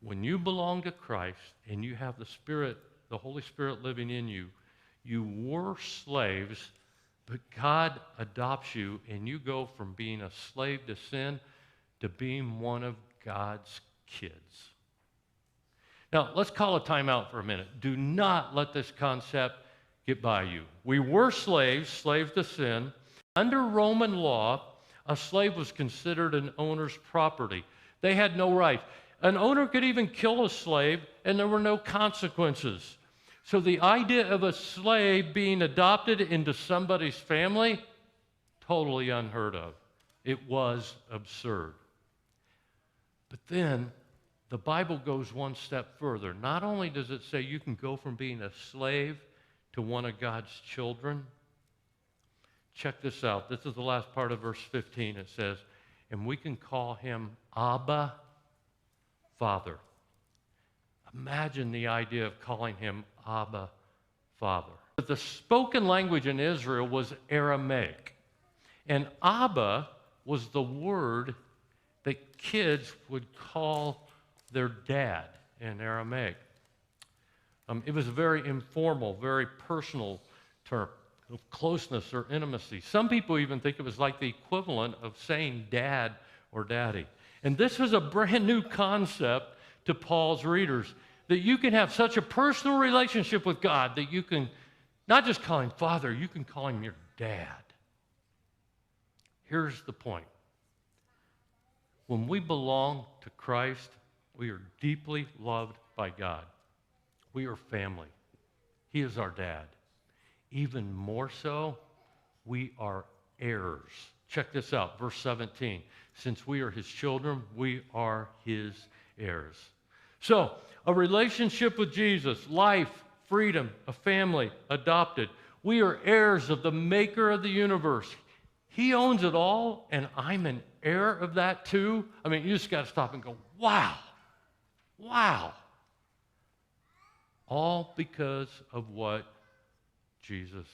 when you belong to Christ and you have the Spirit, the Holy Spirit living in you, you were slaves, but God adopts you and you go from being a slave to sin to being one of God's kids. Now, let's call a timeout for a minute. Do not let this concept get by you. We were slaves to sin. Under Roman law, a slave was considered an owner's property. They had no rights. An owner could even kill a slave, and there were no consequences. So the idea of a slave being adopted into somebody's family, totally unheard of. It was absurd. But then the Bible goes one step further. Not only does it say you can go from being a slave to one of God's children. Check this out. This is the last part of verse 15. It says, and we can call him Abba, Father. Imagine the idea of calling him Abba, Father. But the spoken language in Israel was Aramaic. And Abba was the word that kids would call their dad in Aramaic. It was a very informal, very personal term of closeness or intimacy. Some people even think it was like the equivalent of saying dad or daddy. And this was a brand new concept to Paul's readers, that you can have such a personal relationship with God that you can not just call him Father, you can call him your dad. Here's the point. When we belong to Christ, we are deeply loved by God. We are family. He is our dad. Even more so, we are heirs. Check this out, verse 17. Since we are his children, we are his heirs. So, a relationship with Jesus, life, freedom, a family, adopted. We are heirs of the maker of the universe. He owns it all, and I'm an heir of that too. I mean, you just got to stop and go, wow, wow. All because of what Jesus